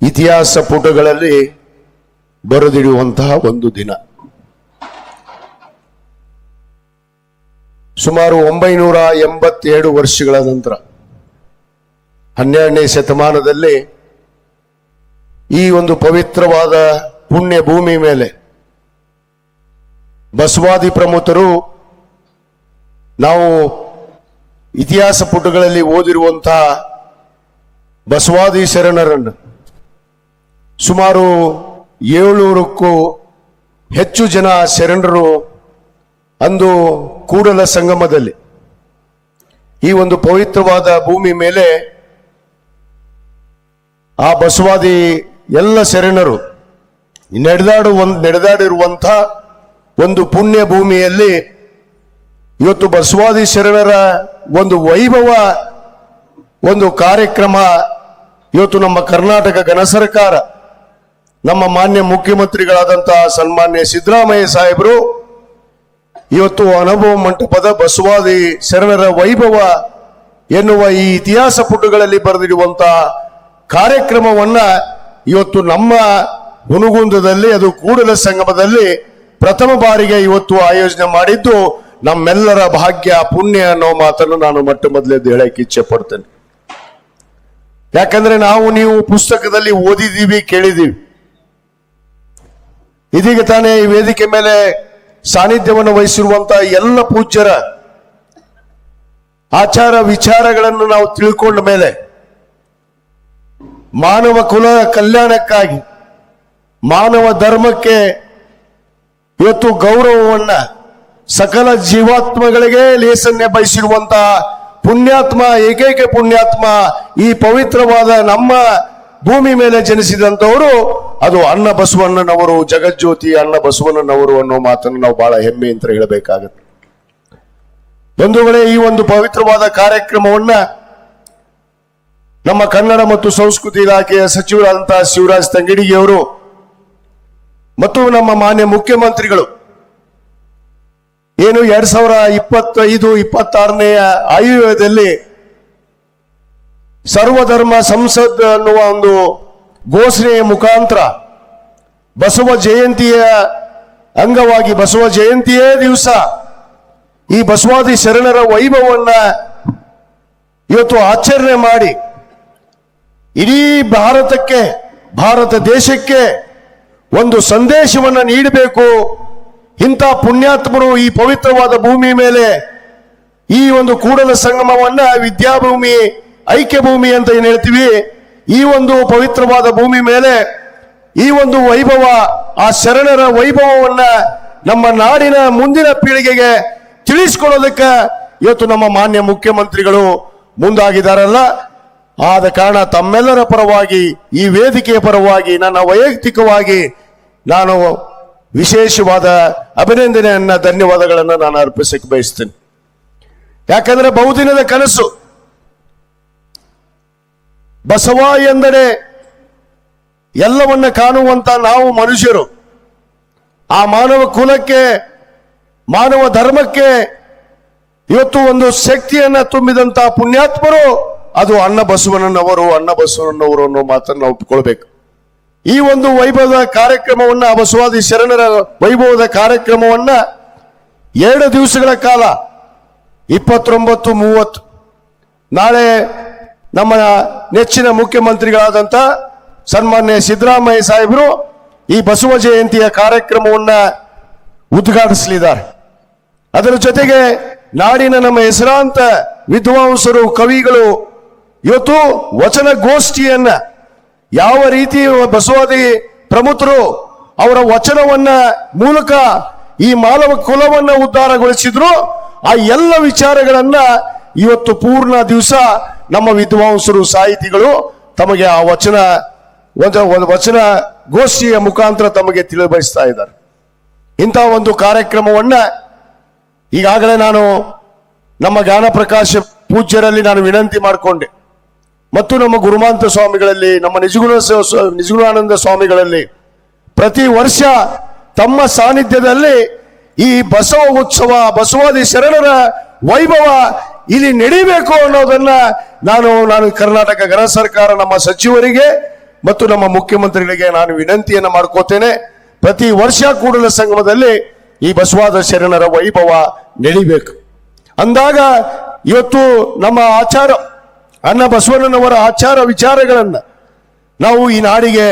ಇತಿಹಾಸ ಪುಟಗಳಲ್ಲಿ ಬರೆದಿಡುವಂತಹ ಒಂದು ದಿನ. ಸುಮಾರು 987 ವರ್ಷಗಳ ನಂತರ 12ನೇ ಶತಮಾನದಲ್ಲಿ ಈ ಒಂದು ಪವಿತ್ರವಾದ ಪುಣ್ಯ ಭೂಮಿ ಮೇಲೆ ಬಸವಾದಿ ಪ್ರಮುಖರು ನಾವು ಇತಿಹಾಸ ಪುಟಗಳಲ್ಲಿ ಓದಿರುವಂತಹ ಬಸವಾದಿ ಶರಣರನ್ನು ಸುಮಾರು 700ಕ್ಕೂ ಹೆಚ್ಚು ಜನ ಶರಣರು ಅಂದು ಕೂಡಲ ಸಂಗಮದಲ್ಲಿ ಈ ಒಂದು ಪವಿತ್ರವಾದ ಭೂಮಿ ಮೇಲೆ ಆ ಬಸವಾದಿ ಎಲ್ಲ ಶರಣರು ನಡೆದಾಡಿರುವಂಥ ಒಂದು ಪುಣ್ಯ ಭೂಮಿಯಲ್ಲಿ ಇವತ್ತು ಬಸವಾದಿ ಶರಣರ ಒಂದು ವೈಭವ ಒಂದು ಕಾರ್ಯಕ್ರಮ ಇವತ್ತು ನಮ್ಮ ಕರ್ನಾಟಕ ಗಣ ಸರ್ಕಾರ ನಮ್ಮ ಮಾನ್ಯ ಮುಖ್ಯಮಂತ್ರಿಗಳಾದಂತಹ ಸನ್ಮಾನ್ಯ ಸಿದ್ದರಾಮಯ್ಯ ಸಾಹೇಬರು ಇವತ್ತು ಅನುಭವ ಮಂಟಪದ ಬಸವಾದಿ ಶರಣರ ವೈಭವ ಎನ್ನುವ ಈ ಇತಿಹಾಸ ಪುಟಗಳಲ್ಲಿ ಬರೆದಿರುವಂತಹ ಕಾರ್ಯಕ್ರಮವನ್ನ ಇವತ್ತು ನಮ್ಮ ಹುನಗುಂದದಲ್ಲಿ ಅದು ಕೂಡಲ ಸಂಗಮದಲ್ಲಿ ಪ್ರಥಮ ಬಾರಿಗೆ ಇವತ್ತು ಆಯೋಜನೆ ಮಾಡಿದ್ದು ನಮ್ಮೆಲ್ಲರ ಭಾಗ್ಯ ಪುಣ್ಯ ಅನ್ನೋ ಮಾತನ್ನು ನಾನು ಮೊಟ್ಟ ಮೊದಲೇದು ಹೇಳಕ್ಕೆ ಇಚ್ಛೆ ಪಡ್ತೇನೆ. ಯಾಕಂದ್ರೆ ನಾವು ನೀವು ಪುಸ್ತಕದಲ್ಲಿ ಓದಿದ್ದೀವಿ, ಕೇಳಿದ್ದೀವಿ. ಇದೀಗ ತಾನೇ ಈ ವೇದಿಕೆ ಮೇಲೆ ಸಾನ್ನಿಧ್ಯವನ್ನು ವಹಿಸಿರುವಂತಹ ಎಲ್ಲ ಪೂಜ್ಯರ ಆಚಾರ ವಿಚಾರಗಳನ್ನು ನಾವು ತಿಳ್ಕೊಂಡ ಮೇಲೆ ಮಾನವ ಕುಲ ಕಲ್ಯಾಣಕ್ಕಾಗಿ ಮಾನವ ಧರ್ಮಕ್ಕೆ ಇವತ್ತು ಗೌರವವನ್ನ ಸಕಲ ಜೀವಾತ್ಮಗಳಿಗೆ ಲೇಸನ್ನೇ ಬಯಸಿರುವಂತಹ ಪುಣ್ಯಾತ್ಮ ಏಕೈಕ ಪುಣ್ಯಾತ್ಮ ಈ ಪವಿತ್ರವಾದ ನಮ್ಮ ಭೂಮಿ ಮೇಲೆ ಜನಿಸಿದಂಥವರು ಅದು ಅಣ್ಣ ಬಸವಣ್ಣನವರು, ಜಗಜ್ಯೋತಿ ಅಣ್ಣ ಬಸವಣ್ಣನವರು ಅನ್ನೋ ಮಾತನ್ನು ನಾವು ಬಹಳ ಹೆಮ್ಮೆ ಅಂತ ಹೇಳಬೇಕಾಗತ್ತೆ. ಬಂಧುಗಳೇ, ಈ ಒಂದು ಪವಿತ್ರವಾದ ಕಾರ್ಯಕ್ರಮವನ್ನ ನಮ್ಮ ಕನ್ನಡ ಮತ್ತು ಸಂಸ್ಕೃತಿ ಇಲಾಖೆಯ ಸಚಿವರಾದಂತಹ ಶಿವರಾಜ್ ತಂಗಡಿಗೆಯವರು ಮತ್ತು ನಮ್ಮ ಮಾನ್ಯ ಮುಖ್ಯಮಂತ್ರಿಗಳು ಏನು 2025-26ನೇ ಆಯವ್ಯಯದಲ್ಲಿ ಸರ್ವಧರ್ಮ ಸಂಸದ್ ಅನ್ನುವ ಒಂದು ಘೋಷಣೆಯ ಮುಖಾಂತರ ಬಸವ ಜಯಂತಿಯ ಅಂಗವಾಗಿ ಬಸವ ಜಯಂತಿಯೇ ದಿವಸ ಈ ಬಸವಾದಿ ಶರಣರ ವೈಭವವನ್ನ ಇವತ್ತು ಆಚರಣೆ ಮಾಡಿ ಇಡೀ ಭಾರತಕ್ಕೆ, ಭಾರತ ದೇಶಕ್ಕೆ ಒಂದು ಸಂದೇಶವನ್ನ ನೀಡಬೇಕು. ಇಂಥ ಪುಣ್ಯಾತ್ಮರು ಈ ಪವಿತ್ರವಾದ ಭೂಮಿ ಮೇಲೆ ಈ ಒಂದು ಕೂಡಲ ಸಂಗಮವನ್ನ ವಿದ್ಯಾಭೂಮಿ, ಐಕ್ಯ ಭೂಮಿ ಅಂತ ಏನ್ ಹೇಳ್ತೀವಿ, ಈ ಒಂದು ಪವಿತ್ರವಾದ ಭೂಮಿ ಮೇಲೆ ಈ ಒಂದು ವೈಭವ, ಆ ಶರಣರ ವೈಭವವನ್ನ ನಮ್ಮ ನಾಡಿನ ಮುಂದಿನ ಪೀಳಿಗೆಗೆ ತಿಳಿಸ್ಕೊಡೋದಕ್ಕೆ ಇವತ್ತು ನಮ್ಮ ಮಾನ್ಯ ಮುಖ್ಯಮಂತ್ರಿಗಳು ಮುಂದಾಗಿದ್ದಾರಲ್ಲ. ಆದ ಕಾರಣ ತಮ್ಮೆಲ್ಲರ ಪರವಾಗಿ, ಈ ವೇದಿಕೆಯ ಪರವಾಗಿ, ನನ್ನ ವೈಯಕ್ತಿಕವಾಗಿ ನಾನು ವಿಶೇಷವಾದ ಅಭಿನಂದನೆಯನ್ನ, ಧನ್ಯವಾದಗಳನ್ನು ನಾನು ಅರ್ಪಿಸಕ್ಕೆ ಬಯಸ್ತೇನೆ. ಯಾಕಂದ್ರೆ ಬಹುದಿನದ ಕನಸು ಬಸವ ಎಂದರೆ ಎಲ್ಲವನ್ನ ಕಾಣುವಂತ ನಾವು ಮನುಷ್ಯರು, ಆ ಮಾನವ ಕುಲಕ್ಕೆ, ಮಾನವ ಧರ್ಮಕ್ಕೆ ಇವತ್ತು ಒಂದು ಶಕ್ತಿಯನ್ನ ತುಂಬಿದಂತ ಪುಣ್ಯಾತ್ಮರು ಅದು ಅಣ್ಣ ಬಸವಣ್ಣನವರು ಅನ್ನೋ ಮಾತನ್ನು ನಾವು ಒಪ್ಕೊಳ್ಬೇಕು. ಈ ಒಂದು ವೈಭವದ ಕಾರ್ಯಕ್ರಮವನ್ನ, ಬಸವಾದಿ ಶರಣರ ವೈಭವದ ಕಾರ್ಯಕ್ರಮವನ್ನ 2 ದಿವಸಗಳ ಕಾಲ 29-30 ನಾಳೆ ನಮ್ಮ ನೆಚ್ಚಿನ ಮುಖ್ಯಮಂತ್ರಿಗಳಾದಂಥ ಸನ್ಮಾನ್ಯ ಸಿದ್ದರಾಮಯ್ಯ ಸಾಹೇಬರು ಈ ಬಸವ ಜಯಂತಿಯ ಕಾರ್ಯಕ್ರಮವನ್ನ ಉದ್ಘಾಟಿಸಲಿದ್ದಾರೆ. ಅದರ ಜೊತೆಗೆ ನಾಡಿನ ನಮ್ಮ ಹೆಸರಾಂತ ವಿದ್ವಾಂಸರು, ಕವಿಗಳು ಇವತ್ತು ವಚನ ಗೋಷ್ಠಿಯನ್ನ ಯಾವ ರೀತಿ ಬಸವಾದಿ ಪ್ರಮುಖರು ಅವರ ವಚನವನ್ನ ಮೂಲಕ ಈ ಮಾನವ ಕುಲವನ್ನ ಉದ್ಧಾರಗೊಳಿಸಿದ್ರು, ಆ ಎಲ್ಲ ವಿಚಾರಗಳನ್ನ ಇವತ್ತು ಪೂರ್ಣ ದಿವಸ ನಮ್ಮ ವಿದ್ವಾಂಸರು, ಸಾಹಿತಿಗಳು ತಮಗೆ ಆ ವಚನ ಗೋಷ್ಠಿಯ ಮುಖಾಂತರ ತಮಗೆ ತಿಳಿಬಯಸ್ತಾ ಇದ್ದಾರೆ. ಇಂಥ ಒಂದು ಕಾರ್ಯಕ್ರಮವನ್ನ ಈಗಾಗಲೇ ನಾನು ನಮ್ಮ ಜ್ಞಾನಪ್ರಕಾಶ ಪೂಜ್ಯರಲ್ಲಿ ನಾನು ವಿನಂತಿ ಮಾಡಿಕೊಂಡೆ ಮತ್ತು ನಮ್ಮ ಗುರುಮಾಂತ ಸ್ವಾಮಿಗಳಲ್ಲಿ, ನಮ್ಮ ನಿಜಗುಣಾನಂದ ಸ್ವಾಮಿಗಳಲ್ಲಿ ಪ್ರತಿ ವರ್ಷ ತಮ್ಮ ಸಾನ್ನಿಧ್ಯದಲ್ಲಿ ಈ ಬಸವ ಉತ್ಸವ, ಬಸವಾದಿ ಶರಣರ ವೈಭವ ಇಲ್ಲಿ ನಡೀಬೇಕು ಅನ್ನೋದನ್ನ ನಾನು ಕರ್ನಾಟಕ ಗಣ ಸರ್ಕಾರ ನಮ್ಮ ಸಚಿವರಿಗೆ ಮತ್ತು ನಮ್ಮ ಮುಖ್ಯಮಂತ್ರಿಗಳಿಗೆ ನಾನು ವಿನಂತಿಯನ್ನು ಮಾಡ್ಕೋತೇನೆ. ಪ್ರತಿ ವರ್ಷ ಕೂಡಲ ಸಂಗಮದಲ್ಲಿ ಈ ಬಸವಾದ ಶರಣರ ವೈಭವ ನಡಿಬೇಕು ಅಂದಾಗ ಇವತ್ತು ನಮ್ಮ ಆಚಾರ ಅಣ್ಣ ಬಸವಣ್ಣನವರ ಆಚಾರ ವಿಚಾರಗಳನ್ನ ನಾವು ಈ ನಾಡಿಗೆ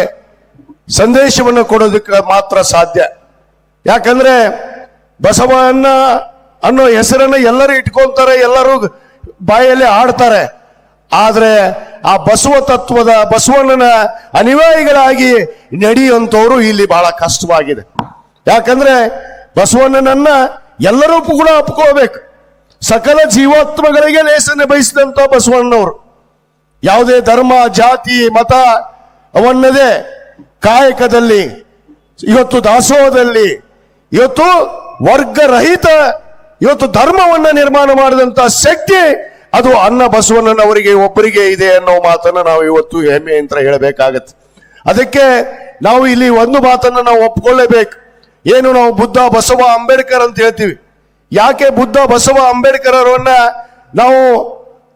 ಸಂದೇಶವನ್ನು ಕೊಡೋದಕ್ಕೆ ಮಾತ್ರ ಸಾಧ್ಯ. ಯಾಕಂದ್ರೆ ಬಸವಣ್ಣ ಅನ್ನೋ ಹೆಸರನ್ನ ಎಲ್ಲರೂ ಇಟ್ಕೊಂತಾರೆ, ಎಲ್ಲರೂ ಬಾಯಲ್ಲಿ ಆಡ್ತಾರೆ. ಆದ್ರೆ ಆ ಬಸವ ತತ್ವದ ಬಸವಣ್ಣನ ಅನುಯಾಯಿಗಳಾಗಿ ನಡೆಯುವಂಥವ್ರು ಇಲ್ಲಿ ಬಹಳ ಕಷ್ಟವಾಗಿದೆ. ಯಾಕಂದ್ರೆ ಬಸವಣ್ಣನನ್ನ ಎಲ್ಲರೂ ಕೂಡ ಒಪ್ಕೋಬೇಕು. ಸಕಲ ಜೀವಾತ್ಮಗಳಿಗೆ ಲೇಸನ್ನು ಬಯಸಿದಂತ ಬಸವಣ್ಣನವರು ಯಾವುದೇ ಧರ್ಮ ಜಾತಿ ಮತ ಅವನ್ನದೇ ಕಾಯಕದಲ್ಲಿ ಇವತ್ತು ದಾಸೋಹದಲ್ಲಿ ಇವತ್ತು ವರ್ಗರಹಿತ ಇವತ್ತು ಧರ್ಮವನ್ನ ನಿರ್ಮಾಣ ಮಾಡಿದಂತ ಶಕ್ತಿ ಅದು ಅಣ್ಣ ಬಸವಣ್ಣನವರಿಗೆ ಒಬ್ಬರಿಗೆ ಇದೆ ಅನ್ನೋ ಮಾತನ್ನ ನಾವು ಇವತ್ತು ಹೆಮ್ಮೆ ಅಂತ ಹೇಳಬೇಕಾಗತ್ತೆ. ಅದಕ್ಕೆ ನಾವು ಇಲ್ಲಿ ಒಂದು ಮಾತನ್ನ ನಾವು ಒಪ್ಕೊಳ್ಳೇಬೇಕು. ಏನು ನಾವು ಬುದ್ಧ ಬಸವ ಅಂಬೇಡ್ಕರ್ ಅಂತ ಹೇಳ್ತೀವಿ. ಯಾಕೆ ಬುದ್ಧ ಬಸವ ಅಂಬೇಡ್ಕರ್ ಅವರನ್ನ ನಾವು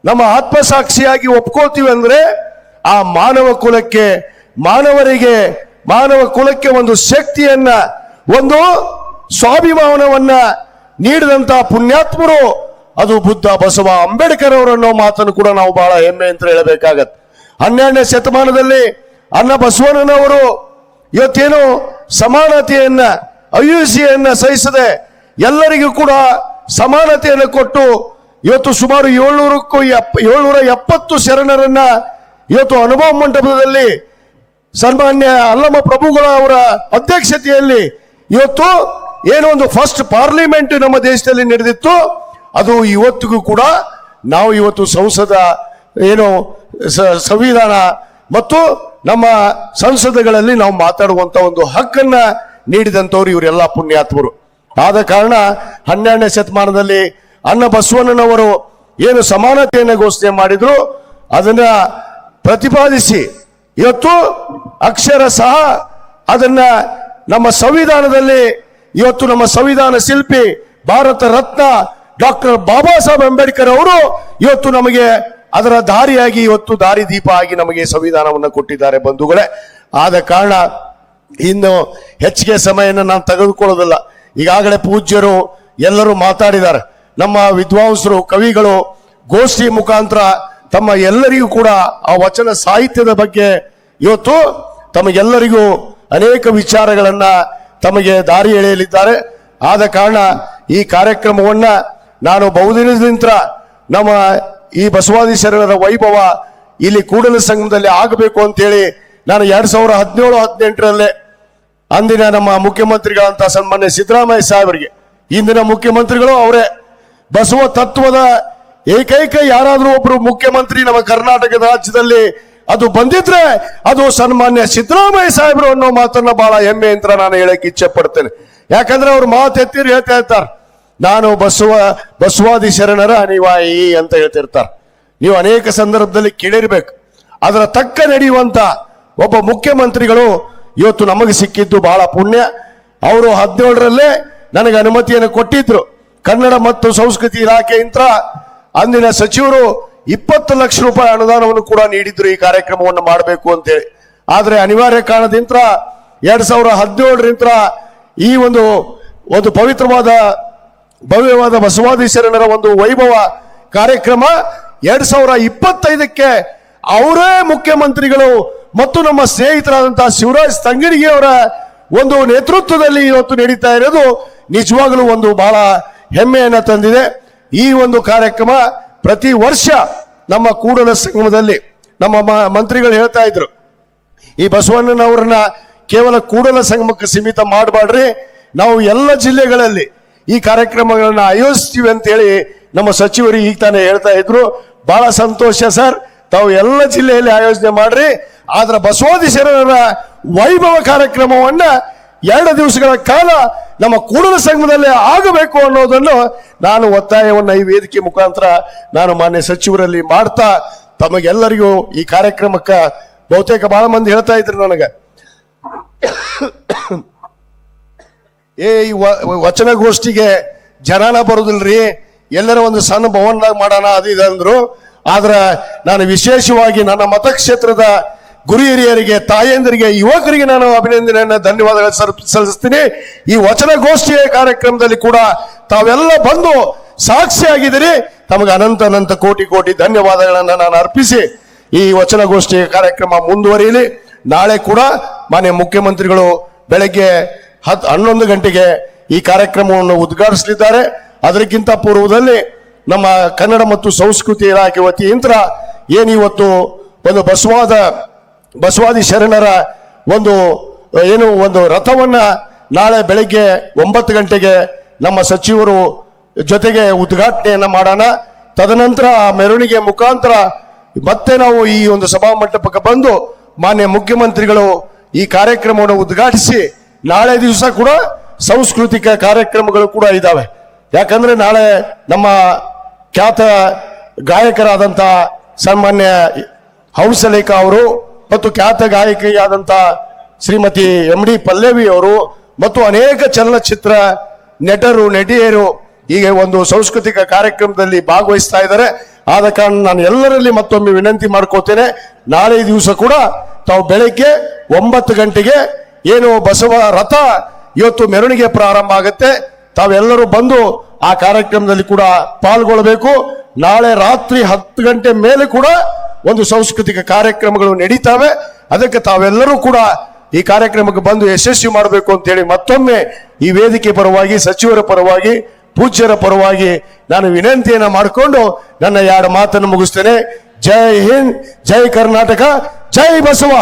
ನಮ್ಮ ಆತ್ಮಸಾಕ್ಷಿಯಾಗಿ ಒಪ್ಕೋತೀವಿ ಅಂದ್ರೆ ಆ ಮಾನವ ಕುಲಕ್ಕೆ ಒಂದು ಶಕ್ತಿಯನ್ನ ಒಂದು ಸ್ವಾಭಿಮಾನವನ್ನ ನೀಡಿದಂತ ಪುಣ್ಯಾತ್ಮರು ಅದು ಬುದ್ಧ ಬಸವ ಅಂಬೇಡ್ಕರ್ ಅವರನ್ನೋ ಮಾತನ್ನು ಕೂಡ ನಾವು ಬಹಳ ಹೆಮ್ಮೆ ಅಂತ ಹೇಳಬೇಕಾಗತ್ತೆ. 12ನೇ ಶತಮಾನದಲ್ಲಿ ಅಣ್ಣ ಬಸವಣ್ಣನವರು ಇವತ್ತೇನು ಸಮಾನತೆಯನ್ನ ಅಹಿಂಸೆಯನ್ನ ಸಹಿಸದೆ ಎಲ್ಲರಿಗೂ ಕೂಡ ಸಮಾನತೆಯನ್ನು ಕೊಟ್ಟು ಇವತ್ತು ಸುಮಾರು 770 ಶರಣರನ್ನ ಇವತ್ತು ಅನುಭವ ಮಂಟಪದಲ್ಲಿ ಸನ್ಮಾನ್ಯ ಅಲ್ಲಮ ಪ್ರಭುಗಳ ಅವರ ಅಧ್ಯಕ್ಷತೆಯಲ್ಲಿ ಇವತ್ತು ಏನೋ ಒಂದು ಫಸ್ಟ್ ಪಾರ್ಲಿಮೆಂಟ್ ನಮ್ಮ ದೇಶದಲ್ಲಿ ನಡೆದಿತ್ತು. ಅದು ಇವತ್ತಿಗೂ ಕೂಡ ನಾವು ಇವತ್ತು ಸಂಸದ ಏನು ಸಂವಿಧಾನ ಮತ್ತು ನಮ್ಮ ಸಂಸದಗಳಲ್ಲಿ ನಾವು ಮಾತಾಡುವಂತ ಒಂದು ಹಕ್ಕನ್ನ ನೀಡಿದಂಥವ್ರು ಇವರೆಲ್ಲ ಪುಣ್ಯಾತ್ಮರು. ಆದ ಕಾರಣ 12ನೇ ಶತಮಾನದಲ್ಲಿ ಅಣ್ಣ ಬಸವಣ್ಣನವರು ಏನು ಸಮಾನತೆಯನ್ನು ಘೋಷಣೆ ಮಾಡಿದ್ರು ಅದನ್ನ ಪ್ರತಿಪಾದಿಸಿ ಇವತ್ತು ಅಕ್ಷರ ಸಹ ಅದನ್ನ ನಮ್ಮ ಸಂವಿಧಾನದಲ್ಲಿ ಇವತ್ತು ನಮ್ಮ ಸಂವಿಧಾನ ಶಿಲ್ಪಿ ಭಾರತ ರತ್ನ ಡಾಕ್ಟರ್ ಬಾಬಾ ಸಾಹೇಬ್ ಅಂಬೇಡ್ಕರ್ ಅವರು ಇವತ್ತು ನಮಗೆ ಅದರ ದಾರಿಯಾಗಿ ಇವತ್ತು ದಾರಿದೀಪ ಆಗಿ ನಮಗೆ ಸಂವಿಧಾನವನ್ನು ಕೊಟ್ಟಿದ್ದಾರೆ ಬಂಧುಗಳೇ. ಆದ ಕಾರಣ ಇನ್ನು ಹೆಚ್ಚಿಗೆ ಸಮಯನ ನಾನು ತೆಗೆದುಕೊಳ್ಳೋದಿಲ್ಲ. ಈಗಾಗಲೇ ಪೂಜ್ಯರು ಎಲ್ಲರೂ ಮಾತಾಡಿದ್ದಾರೆ. ನಮ್ಮ ವಿದ್ವಾಂಸರು ಕವಿಗಳು ಗೋಷ್ಠಿ ಮುಖಾಂತರ ತಮ್ಮ ಎಲ್ಲರಿಗೂ ಕೂಡ ಆ ವಚನ ಸಾಹಿತ್ಯದ ಬಗ್ಗೆ ಇವತ್ತು ತಮಗೆಲ್ಲರಿಗೂ ಅನೇಕ ವಿಚಾರಗಳನ್ನ ತಮಗೆ ದಾರಿ ಎಳೆಯಲಿದ್ದಾರೆ. ಆದ ಕಾರಣ ಈ ಕಾರ್ಯಕ್ರಮವನ್ನ ನಾನು ಬಹುದಿನದಿಂದ ನಮ್ಮ ಈ ಬಸವಾದಿ ಶರಣರ ವೈಭವ ಇಲ್ಲಿ ಕೂಡಲ ಸಂಗಮದಲ್ಲಿ ಆಗಬೇಕು ಅಂತೇಳಿ ನಾನು 2017-18 ಅಂದಿನ ನಮ್ಮ ಮುಖ್ಯಮಂತ್ರಿಗಳಂತ ಸನ್ಮಾನ್ಯ ಸಿದ್ದರಾಮಯ್ಯ ಸಾಹೇಬರಿಗೆ, ಇಂದಿನ ಮುಖ್ಯಮಂತ್ರಿಗಳು ಅವರೇ, ಬಸವ ತತ್ವದ ಏಕೈಕ ಯಾರಾದ್ರೂ ಒಬ್ರು ಮುಖ್ಯಮಂತ್ರಿ ನಮ್ಮ ಕರ್ನಾಟಕದ ರಾಜ್ಯದಲ್ಲಿ ಅದು ಬಂದಿದ್ರೆ ಅದು ಸನ್ಮಾನ್ಯ ಸಿದ್ದರಾಮಯ್ಯ ಸಾಹೇಬರು ಅನ್ನೋ ಮಾತನ್ನ ಬಹಳ ಹೆಮ್ಮೆ ಅಂತ ನಾನು ಹೇಳಕ್ ಇಚ್ಛೆ ಪಡ್ತೇನೆ. ಯಾಕಂದ್ರೆ ಅವ್ರು ಮಾತೆತ್ತಿರು ಹೇಳ್ತಾ ಇರ್ತಾರೆ, ನಾನು ಬಸವಾದಿ ಶರಣರ ಅನಿವಾಯಿ ಅಂತ ಹೇಳ್ತಿರ್ತಾರೆ. ನೀವು ಅನೇಕ ಸಂದರ್ಭದಲ್ಲಿ ಕೇಳಿರ್ಬೇಕು. ಅದರ ತಕ್ಕ ನಡೆಯುವಂತ ಒಬ್ಬ ಮುಖ್ಯಮಂತ್ರಿಗಳು ಇವತ್ತು ನಮಗೆ ಸಿಕ್ಕಿದ್ದು ಬಹಳ ಪುಣ್ಯ. ಅವರು 17ರಲ್ಲೇ ನನಗೆ ಅನುಮತಿಯನ್ನು ಕೊಟ್ಟಿದ್ರು. ಕನ್ನಡ ಮತ್ತು ಸಂಸ್ಕೃತಿ ಇಲಾಖೆಯಿಂದ ಅಂದಿನ ಸಚಿವರು 20 ಲಕ್ಷ ರೂಪಾಯಿ ಅನುದಾನವನ್ನು ಕೂಡ ನೀಡಿದ್ರು ಈ ಕಾರ್ಯಕ್ರಮವನ್ನು ಮಾಡಬೇಕು ಅಂತೇಳಿ. ಆದ್ರೆ ಅನಿವಾರ್ಯ ಕಾರಣದಿಂದ 2017ರಿಂದ ಈ ಒಂದು ಪವಿತ್ರವಾದ ಭವ್ಯವಾದ ಬಸವಾದಿ ಶರಣರ ಒಂದು ವೈಭವ ಕಾರ್ಯಕ್ರಮ 2025ಕ್ಕೆ ಅವರೇ ಮುಖ್ಯಮಂತ್ರಿಗಳು ಮತ್ತು ನಮ್ಮ ಸ್ನೇಹಿತರಾದಂತಹ ಶಿವರಾಜ್ ತಂಗಡಗಿ ಅವರ ಒಂದು ನೇತೃತ್ವದಲ್ಲಿ ಇವತ್ತು ನಡೀತಾ ಇರೋದು ನಿಜವಾಗಲೂ ಒಂದು ಬಹಳ ಹೆಮ್ಮೆಯನ್ನ ತಂದಿದೆ. ಈ ಒಂದು ಕಾರ್ಯಕ್ರಮ ಪ್ರತಿ ವರ್ಷ ನಮ್ಮ ಕೂಡಲ ಸಂಗಮದಲ್ಲಿ ನಮ್ಮ ಮಂತ್ರಿಗಳು ಹೇಳ್ತಾ ಇದ್ರು, ಈ ಬಸವಣ್ಣನವರನ್ನ ಕೇವಲ ಕೂಡಲ ಸಂಗಮಕ್ಕೆ ಸೀಮಿತ ಮಾಡಬೇಡ್ರಿ, ನಾವು ಎಲ್ಲ ಜಿಲ್ಲೆಗಳಲ್ಲಿ ಈ ಕಾರ್ಯಕ್ರಮಗಳನ್ನ ಆಯೋಜಿಸ್ತೀವಿ ಅಂತ ಹೇಳಿ ನಮ್ಮ ಸಚಿವರು ಈಗ ತಾನೇ ಹೇಳ್ತಾ ಇದ್ರು. ಬಹಳ ಸಂತೋಷ ಸರ್, ತಾವು ಎಲ್ಲ ಜಿಲ್ಲೆಯಲ್ಲಿ ಆಯೋಜನೆ ಮಾಡ್ರಿ. ಆದ್ರೆ ಬಸವಾದಿ ಶರಣರ ವೈಭವ ಕಾರ್ಯಕ್ರಮವನ್ನ 2 ದಿವಸಗಳ ಕಾಲ ನಮ್ಮ ಕೂಡಲ ಸಂಘದಲ್ಲೇ ಆಗಬೇಕು ಅನ್ನೋದನ್ನು ನಾನು ಒತ್ತಾಯವನ್ನು ಈ ವೇದಿಕೆ ಮುಖಾಂತರ ನಾನು ಮಾನ್ಯ ಸಚಿವರಲ್ಲಿ ಮಾಡ್ತಾ ತಮಗೆಲ್ಲರಿಗೂ ಈ ಕಾರ್ಯಕ್ರಮಕ್ಕೆ ಬಹುತೇಕ ಬಹಳ ಮಂದಿ ಹೇಳ್ತಾ ಇದ್ರು ನನಗೆ, ಈ ವಚನಗೋಷ್ಠಿಗೆ ಜನಾನ ಬರುದಿಲ್ರಿ, ಎಲ್ಲರ ಒಂದು ಸಣ್ಣ ಭವನದಾಗ ಮಾಡೋಣ ಅದು ಇದು ಅಂದ್ರು. ಆದ್ರೆ ನಾನು ವಿಶೇಷವಾಗಿ ನನ್ನ ಮತಕ್ಷೇತ್ರದ ಗುರು ಹಿರಿಯರಿಗೆ, ತಾಯಂದಿರಿಗೆ, ಯುವಕರಿಗೆ ನಾನು ಅಭಿನಂದನೆಯನ್ನ ಧನ್ಯವಾದಗಳು ಸಲ್ಲಿಸ್ತೀನಿ. ಈ ವಚನಗೋಷ್ಠಿಯ ಕಾರ್ಯಕ್ರಮದಲ್ಲಿ ಕೂಡ ತಾವೆಲ್ಲ ಬಂದು ಸಾಕ್ಷಿಯಾಗಿದ್ದೀರಿ. ತಮಗೆ ಅನಂತ ಕೋಟಿ ಧನ್ಯವಾದಗಳನ್ನ ನಾನು ಅರ್ಪಿಸಿ ಈ ವಚನಗೋಷ್ಠಿಯ ಕಾರ್ಯಕ್ರಮ ಮುಂದುವರಿಯಲಿ. ನಾಳೆ ಕೂಡ ಮಾನ್ಯ ಮುಖ್ಯಮಂತ್ರಿಗಳು ಬೆಳಗ್ಗೆ 11 ಗಂಟೆಗೆ ಈ ಕಾರ್ಯಕ್ರಮವನ್ನು ಉದ್ಘಾಟಿಸಲಿದ್ದಾರೆ. ಅದಕ್ಕಿಂತ ಪೂರ್ವದಲ್ಲಿ ನಮ್ಮ ಕನ್ನಡ ಮತ್ತು ಸಂಸ್ಕೃತಿ ಇಲಾಖೆ ವತಿಯಿಂದ ಏನಿವತ್ತು ಒಂದು ಬಸವಾದಿ ಶರಣರ ಒಂದು ರಥವನ್ನ ನಾಳೆ ಬೆಳಗ್ಗೆ 9 ಗಂಟೆಗೆ ನಮ್ಮ ಸಚಿವರು ಜೊತೆಗೆ ಉದ್ಘಾಟನೆಯನ್ನ ಮಾಡೋಣ. ತದನಂತರ ಮೆರವಣಿಗೆ ಮುಖಾಂತರ ಮತ್ತೆ ನಾವು ಈ ಒಂದು ಸಭಾ ಮಂಟಪಕ್ಕೆ ಬಂದು ಮಾನ್ಯ ಮುಖ್ಯಮಂತ್ರಿಗಳು ಈ ಕಾರ್ಯಕ್ರಮವನ್ನು ಉದ್ಘಾಟಿಸಿ ನಾಳೆ ದಿವಸ ಕೂಡ ಸಾಂಸ್ಕೃತಿಕ ಕಾರ್ಯಕ್ರಮಗಳು ಕೂಡ ಇದ್ದಾವೆ. ಯಾಕಂದ್ರೆ ನಾಳೆ ನಮ್ಮ ಖ್ಯಾತ ಗಾಯಕರಾದಂಥ ಸನ್ಮಾನ್ಯ ಹಂಸಲೇಖ ಅವರು ಮತ್ತು ಖ್ಯಾತ ಗಾಯಕಿಯಾದಂಥ ಶ್ರೀಮತಿ MD ಪಲ್ಲವಿ ಅವರು ಮತ್ತು ಅನೇಕ ಚಲನಚಿತ್ರ ನಟಿಯರು ಹೀಗೆ ಒಂದು ಸಾಂಸ್ಕೃತಿಕ ಕಾರ್ಯಕ್ರಮದಲ್ಲಿ ಭಾಗವಹಿಸ್ತಾ ಇದ್ದಾರೆ. ಆದ ಕಾರಣ ನಾನು ಎಲ್ಲರಲ್ಲಿ ಮತ್ತೊಮ್ಮೆ ವಿನಂತಿ ಮಾಡ್ಕೋತೇನೆ, ನಾಳೆ ದಿವಸ ಕೂಡ ತಾವು ಬೆಳಗ್ಗೆ 9 ಗಂಟೆಗೆ ಏನು ಬಸವ ರಥ ಇವತ್ತು ಮೆರವಣಿಗೆ ಪ್ರಾರಂಭ ಆಗುತ್ತೆ, ತಾವೆಲ್ಲರೂ ಬಂದು ಆ ಕಾರ್ಯಕ್ರಮದಲ್ಲಿ ಕೂಡ ಪಾಲ್ಗೊಳ್ಳಬೇಕು. ನಾಳೆ ರಾತ್ರಿ 10 ಗಂಟೆ ಮೇಲೆ ಕೂಡ ಒಂದು ಸಾಂಸ್ಕೃತಿಕ ಕಾರ್ಯಕ್ರಮಗಳು ನಡೀತಾವೆ. ಅದಕ್ಕೆ ತಾವೆಲ್ಲರೂ ಕೂಡ ಈ ಕಾರ್ಯಕ್ರಮಕ್ಕೆ ಬಂದು ಯಶಸ್ವಿ ಮಾಡಬೇಕು ಅಂತ ಹೇಳಿ ಮತ್ತೊಮ್ಮೆ ಈ ವೇದಿಕೆ ಪರವಾಗಿ, ಸಚಿವರ ಪರವಾಗಿ, ಪೂಜ್ಯರ ಪರವಾಗಿ ನಾನು ವಿನಂತಿಯನ್ನ ಮಾಡಿಕೊಂಡು ನನ್ನ 2 ಮಾತನ್ನು ಮುಗಿಸ್ತೇನೆ. ಜೈ ಹಿಂದ್, ಜೈ ಕರ್ನಾಟಕ, ಜೈ ಬಸವ.